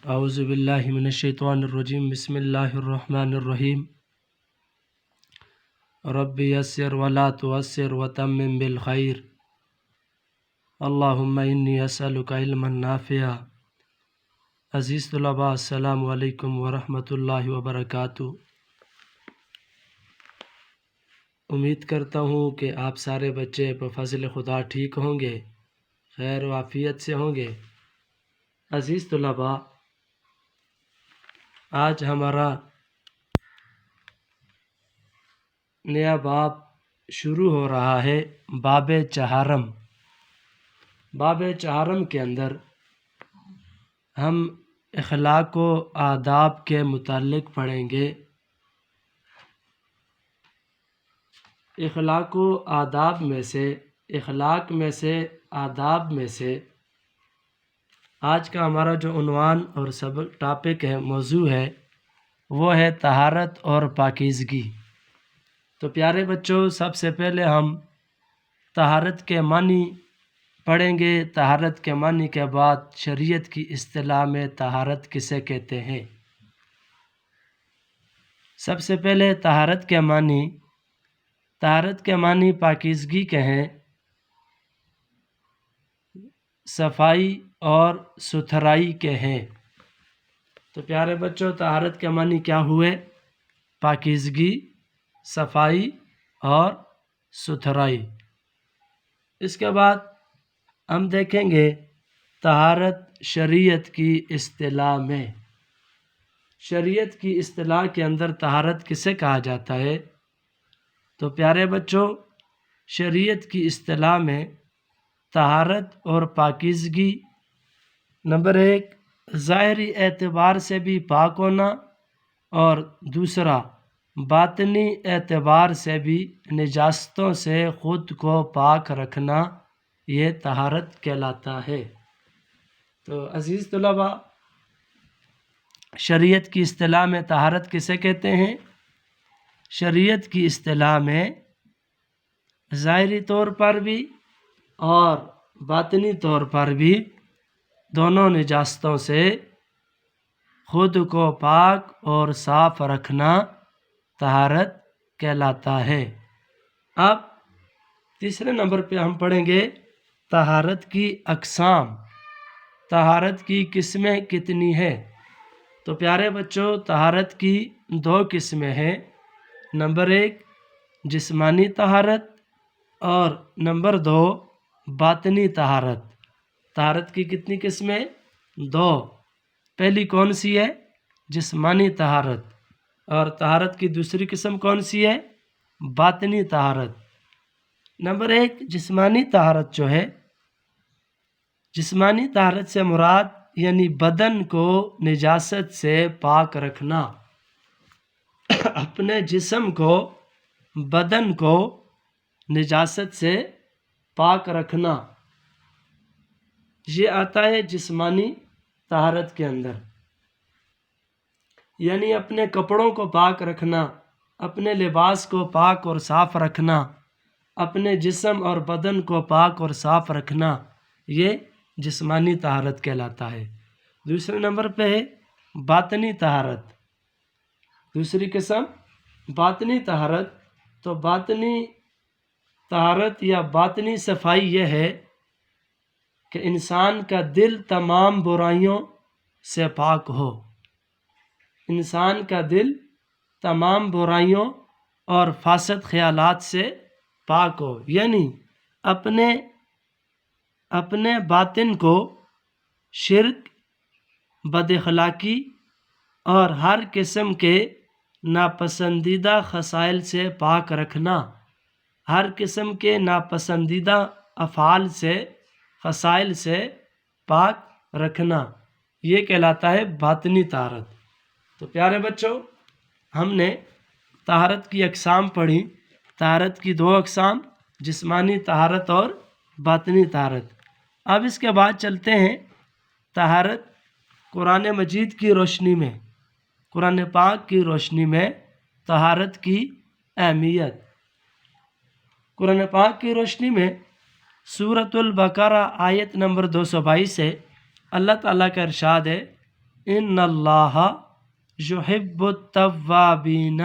اعوذ باللہ من الشیطان الرجیم بسم اللہ الرحمن الرحیم رب یسر ولا تعسر وتمم بالخیر اللہم انی اسألک علما نافعا۔ عزیز طلباء، السلام علیکم ورحمۃ اللہ وبرکاتہ۔ امید کرتا ہوں کہ آپ سارے بچے بفضل خدا ٹھیک ہوں گے، خیر و عافیت سے ہوں گے۔ عزیز طلباء، آج ہمارا نیا باب شروع ہو رہا ہے، باب چہارم۔ باب چہارم کے اندر ہم اخلاق و آداب کے متعلق پڑھیں گے۔ اخلاق و آداب میں سے آداب میں سے آج کا ہمارا جو عنوان اور سبق ٹاپک ہے، موضوع ہے، وہ ہے طہارت اور پاکیزگی۔ تو پیارے بچوں، سب سے پہلے ہم طہارت کے معنی پڑھیں گے۔ طہارت کے معنی کے بعد شریعت کی اصطلاح میں طہارت کسے کہتے ہیں۔ سب سے پہلے طہارت کے معنی پاکیزگی کے ہیں، صفائی اور ستھرائی کے ہیں۔ تو پیارے بچوں، طہارت کے معنی کیا ہوئے؟ پاکیزگی، صفائی اور ستھرائی۔ اس کے بعد ہم دیکھیں گے طہارت شریعت کی اصطلاح میں۔ شریعت کی اصطلاح کے اندر طہارت کسے کہا جاتا ہے؟ تو پیارے بچوں، شریعت کی اصطلاح میں طہارت اور پاکیزگی، نمبر 1 ظاہری اعتبار سے بھی پاک ہونا، اور دوسرا باطنی اعتبار سے بھی نجاستوں سے خود کو پاک رکھنا، یہ طہارت کہلاتا ہے۔ تو عزیز طلباء، شریعت کی اصطلاح میں طہارت کسے کہتے ہیں؟ شریعت کی اصطلاح میں ظاہری طور پر بھی اور باطنی طور پر بھی دونوں نجاستوں سے خود کو پاک اور صاف رکھنا طہارت کہلاتا ہے۔ اب تیسرے نمبر پہ ہم پڑھیں گے طہارت کی اقسام۔ طہارت کی قسمیں کتنی ہیں؟ تو پیارے بچوں، طہارت کی 2 قسمیں ہیں۔ نمبر 1 جسمانی طہارت، اور نمبر 2 باطنی طہارت۔ طہارت کی کتنی قسمیں؟ 2۔ پہلی کون سی ہے؟ جسمانی طہارت۔ اور طہارت کی دوسری قسم کون سی ہے؟ باطنی طہارت۔ نمبر 1 جسمانی طہارت جو ہے، جسمانی طہارت سے مراد یعنی بدن کو نجاست سے پاک رکھنا، اپنے جسم کو، بدن کو نجاست سے پاک رکھنا، یہ آتا ہے جسمانی طہارت کے اندر۔ یعنی اپنے کپڑوں کو پاک رکھنا، اپنے لباس کو پاک اور صاف رکھنا، اپنے جسم اور بدن کو پاک اور صاف رکھنا، یہ جسمانی طہارت کہلاتا ہے۔ دوسرے نمبر پہ ہے باطنی طہارت۔ دوسری قسم باطنی طہارت۔ تو باطنی طہارت یا باطنی صفائی یہ ہے کہ انسان کا دل تمام برائیوں سے پاک ہو۔ انسان کا دل تمام برائیوں اور فاسد خیالات سے پاک ہو، یعنی اپنے باطن کو شرک، بد اخلاقی اور ہر قسم کے ناپسندیدہ خصائل سے پاک رکھنا، ہر قسم کے ناپسندیدہ افعال سے، خصائل سے پاک رکھنا، یہ کہلاتا ہے باطنی طہارت۔ تو پیارے بچوں، ہم نے طہارت کی اقسام پڑھی۔ طہارت کی 2 اقسام، جسمانی طہارت اور باطنی طہارت۔ اب اس کے بعد چلتے ہیں طہارت قرآن مجید کی روشنی میں، قرآن پاک کی روشنی میں طہارت کی اہمیت۔ قرآن پاک کی روشنی میں سورۃ البقرہ آیت نمبر 222 ہے، اللہ تعالیٰ کا ارشاد ہے، ان اللہ یحب التوابین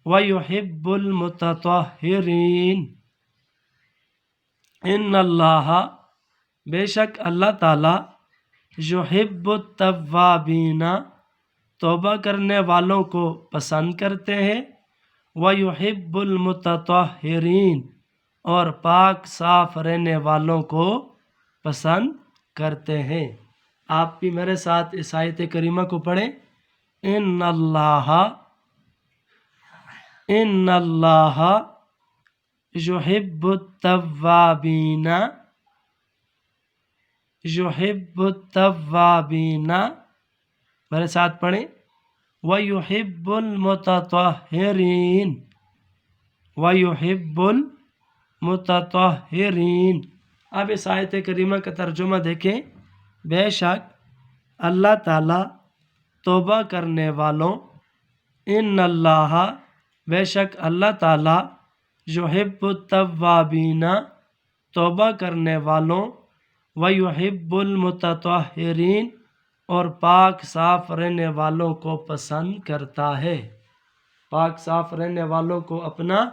ویحب المتطہرین۔ ان اللہ بے شک اللہ تعالی یحب التوابین توبہ کرنے والوں کو پسند کرتے ہیں، ویحب المتطہرین اور پاک صاف رہنے والوں کو پسند کرتے ہیں۔ آپ بھی میرے ساتھ اس آیت کریمہ کو پڑھیں۔ ان اللہ یحب التوابین میرے ساتھ پڑھیں، وَيُحِبُّ الْمُتَطَهِّرِينَ۔ اب اس آیت کریمہ کا ترجمہ دیکھیں۔ بے شک اللہ تعالیٰ توبہ کرنے والوں، ان اللہ بے شک اللہ تعالیٰ یحب التوابین توبہ کرنے والوں، ویحب المتطہرین اور پاک صاف رہنے والوں کو پسند کرتا ہے۔ پاک صاف رہنے والوں کو اپنا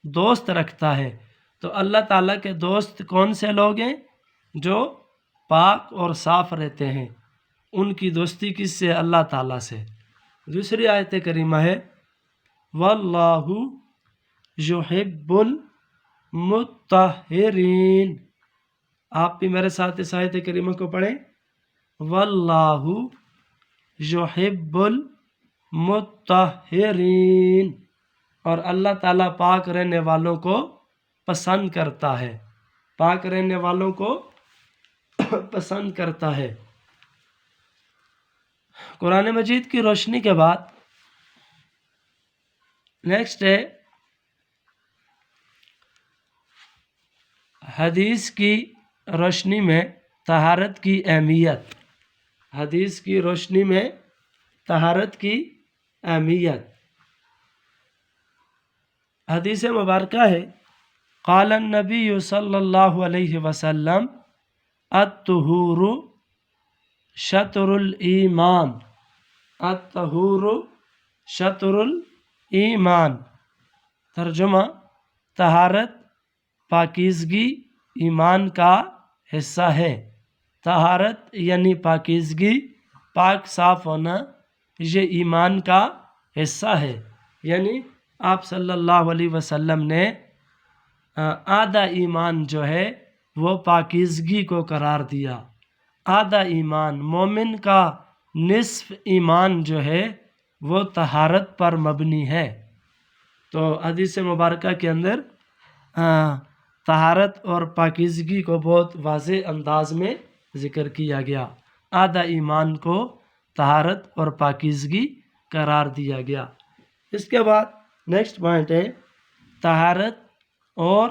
دوست رکھتا ہے۔ تو اللہ تعالیٰ کے دوست کون سے لوگ ہیں؟ جو پاک اور صاف رہتے ہیں، ان کی دوستی کس سے؟ اللہ تعالیٰ سے۔ دوسری آیت کریمہ ہے واللہ یحب المتطہرین۔ آپ بھی میرے ساتھ اس آیت کریمہ کو پڑھیں۔ واللہ یحب المتطہرین اور اللہ تعالیٰ پاک رہنے والوں کو پسند کرتا ہے، پاک رہنے والوں کو پسند کرتا ہے۔ قرآن مجید کی روشنی کے بعد نیکسٹ ہے حدیث کی روشنی میں طہارت کی اہمیت۔ حدیث کی روشنی میں طہارت کی اہمیت۔ حدیث مبارکہ ہے قال النبی صلی اللہ علیہ وسلم الطہور شطر الایمان، الطہور شطر الایمان۔ ترجمہ، طہارت پاکیزگی ایمان کا حصہ ہے۔ طہارت یعنی پاکیزگی، پاک صاف ہونا، یہ ایمان کا حصہ ہے۔ یعنی آپ صلی اللہ علیہ وسلم نے آدھا ایمان جو ہے وہ پاکیزگی کو قرار دیا۔ آدھا ایمان، مومن کا نصف ایمان جو ہے وہ طہارت پر مبنی ہے۔ تو حدیث مبارکہ کے اندر طہارت اور پاکیزگی کو بہت واضح انداز میں ذکر کیا گیا۔ آدھا ایمان کو طہارت اور پاکیزگی قرار دیا گیا۔ اس کے بعد نیکسٹ پوائنٹ ہے طہارت اور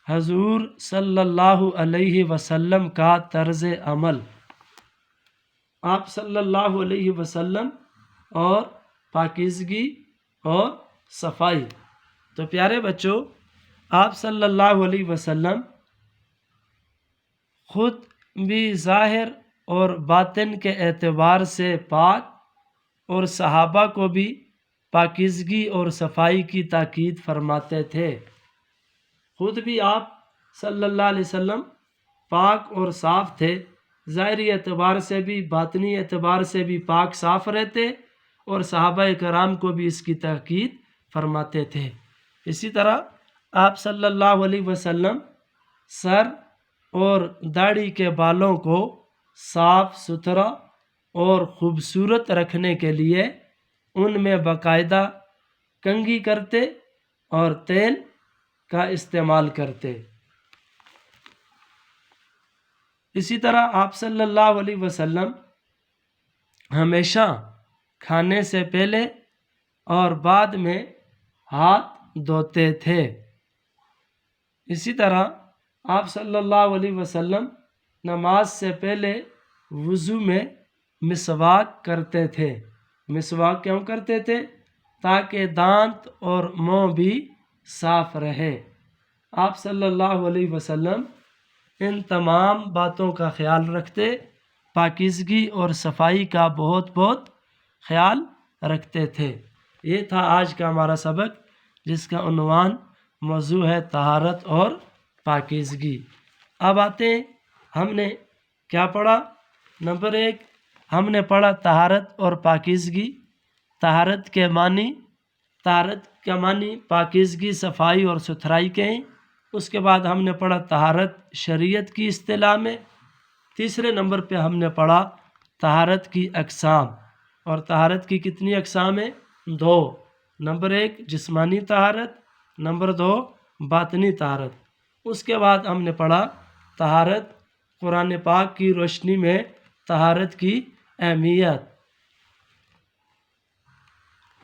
حضور صلی اللہ علیہ وسلم کا طرز عمل۔ آپ صلی اللہ علیہ وسلم اور پاکیزگی اور صفائی۔ تو پیارے بچوں، آپ صلی اللہ علیہ وسلم خود بھی ظاہر اور باطن کے اعتبار سے پاک اور صحابہ کو بھی پاکیزگی اور صفائی کی تاکید فرماتے تھے۔ خود بھی آپ صلی اللہ علیہ وسلم پاک اور صاف تھے، ظاہری اعتبار سے بھی باطنی اعتبار سے بھی پاک صاف رہتے، اور صحابہ کرام کو بھی اس کی تاکید فرماتے تھے۔ اسی طرح آپ صلی اللہ علیہ وسلم سر اور داڑھی کے بالوں کو صاف ستھرا اور خوبصورت رکھنے کے لیے ان میں باقاعدہ کنگھی کرتے اور تیل کا استعمال کرتے۔ اسی طرح آپ صلی اللہ علیہ وسلم ہمیشہ کھانے سے پہلے اور بعد میں ہاتھ دھوتے تھے۔ اسی طرح آپ صلی اللہ علیہ وسلم نماز سے پہلے وضو میں مسواک کرتے تھے۔ مسواک کیوں کرتے تھے؟ تاکہ دانت اور منہ بھی صاف رہے۔ آپ صلی اللہ علیہ وسلم ان تمام باتوں کا خیال رکھتے پاکیزگی اور صفائی کا بہت بہت خیال رکھتے تھے۔ یہ تھا آج کا ہمارا سبق، جس کا عنوان موضوع ہے طہارت اور پاکیزگی۔ اب آتے ہیں، ہم نے کیا پڑھا؟ نمبر 1 ہم نے پڑھا طہارت اور پاکیزگی۔ طہارت کے معنی پاکیزگی، صفائی اور ستھرائی کے ہیں۔ اس کے بعد ہم نے پڑھا طہارت شریعت کی اصطلاح میں۔ تیسرے نمبر پہ ہم نے پڑھا طہارت کی اقسام، اور طہارت کی کتنی اقسام ہیں؟ 2۔ نمبر 1 جسمانی طہارت، نمبر 2 باطنی طہارت۔ اس کے بعد ہم نے پڑھا طہارت قرآن پاک کی روشنی میں طہارت کی اہمیت۔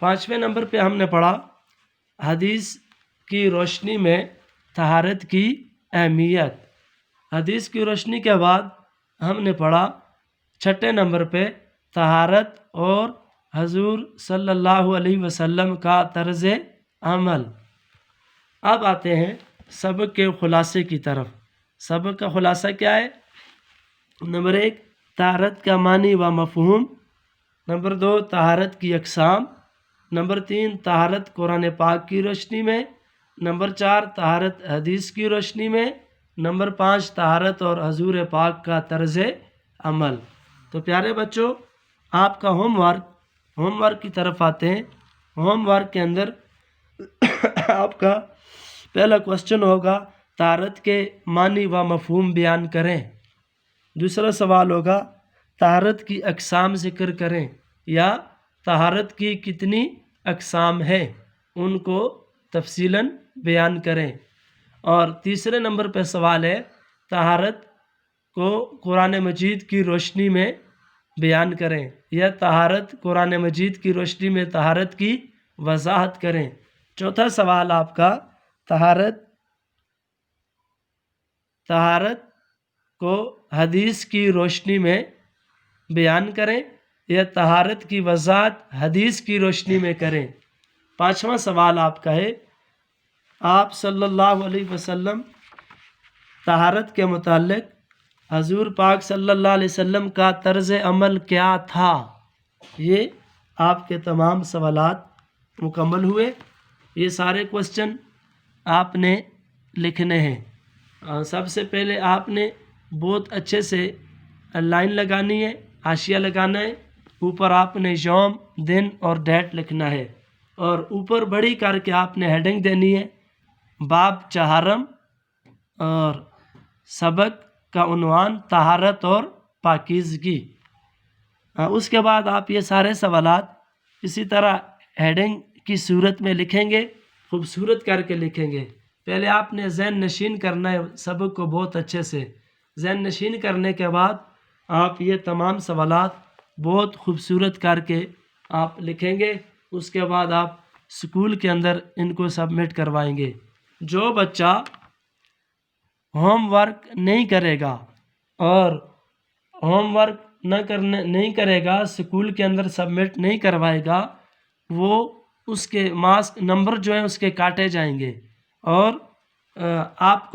5ویں نمبر پہ ہم نے پڑھا حدیث کی روشنی میں طہارت کی اہمیت۔ حدیث کی روشنی کے بعد ہم نے پڑھا 6 نمبر پہ طہارت اور حضور صلی اللہ علیہ وسلم کا طرز عمل۔ اب آتے ہیں سبق کے خلاصے کی طرف۔ سبق کا خلاصہ کیا ہے؟ نمبر 1 طہارت کا معنی و مفہوم، نمبر 2 طہارت کی اقسام، نمبر 3 طہارت قرآن پاک کی روشنی میں، نمبر 4 طہارت حدیث کی روشنی میں، نمبر 5 طہارت اور حضور پاک کا طرز عمل۔ تو پیارے بچوں، آپ کا ہوم ورک کی طرف آتے ہیں۔ ہوم ورک کے اندر آپ کا پہلا کوسچن ہوگا طہارت کے معنی و مفہوم بیان کریں۔ دوسرا سوال ہوگا طہارت کی اقسام ذکر کریں، یا طہارت کی کتنی اقسام ہیں ان کو تفصیلاً بیان کریں۔ اور تیسرے نمبر پہ سوال ہے طہارت کو قرآن مجید کی روشنی میں بیان کریں، یا طہارت قرآن مجید کی روشنی میں طہارت کی وضاحت کریں۔ چوتھا سوال آپ کا طہارت کو حدیث کی روشنی میں بیان کریں، یا طہارت کی وضاحت حدیث کی روشنی میں کریں۔ 5واں سوال آپ کا ہے آپ صلی اللہ علیہ وسلم طہارت کے متعلق حضور پاک صلی اللہ علیہ وسلم کا طرز عمل کیا تھا؟ یہ آپ کے تمام سوالات مکمل ہوئے۔ یہ سارے کوسچن آپ نے لکھنے ہیں۔ سب سے پہلے آپ نے بہت اچھے سے لائن لگانی ہے، حاشیہ لگانا ہے، اوپر آپ نے یوم، دن اور ڈیٹ لکھنا ہے، اور اوپر بڑی کر کے آپ نے ہیڈنگ دینی ہے باب 4 اور سبق کا عنوان طہارت اور پاکیزگی۔ اس کے بعد آپ یہ سارے سوالات اسی طرح ہیڈنگ کی صورت میں لکھیں گے، خوبصورت کر کے لکھیں گے۔ پہلے آپ نے ذہن نشین کرنا ہے سبق کو بہت اچھے سے۔ ذہن نشین کرنے کے بعد آپ یہ تمام سوالات بہت خوبصورت کر کے آپ لکھیں گے۔ اس کے بعد آپ اسکول کے اندر ان کو سبمٹ کروائیں گے۔ جو بچہ ہوم ورک نہیں کرے گا اور ہوم ورک نہیں کرے گا، اسکول کے اندر سبمٹ نہیں کروائے گا، وہ اس کے مارکس نمبر جو ہیں اس کے کاٹے جائیں گے۔ اور آپ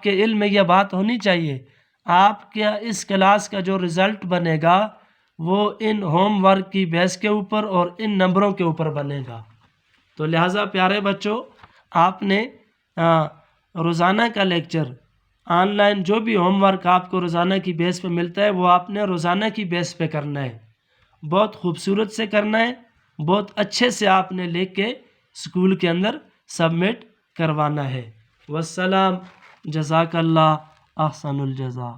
کے علم میں یہ بات ہونی چاہیے، آپ کا اس کلاس کا جو رزلٹ بنے گا وہ ان ہوم ورک کی بیس کے اوپر اور ان نمبروں کے اوپر بنے گا۔ تو لہٰذا پیارے بچوں، آپ نے روزانہ کا لیکچر آن لائن جو بھی ہوم ورک آپ کو روزانہ کی بیس پہ ملتا ہے وہ آپ نے روزانہ کی بیس پہ کرنا ہے، بہت خوبصورت سے کرنا ہے، بہت اچھے سے آپ نے لکھ کے اسکول کے اندر سبمٹ کروانا ہے۔ والسلام، جزاک اللہ احسن الجزا۔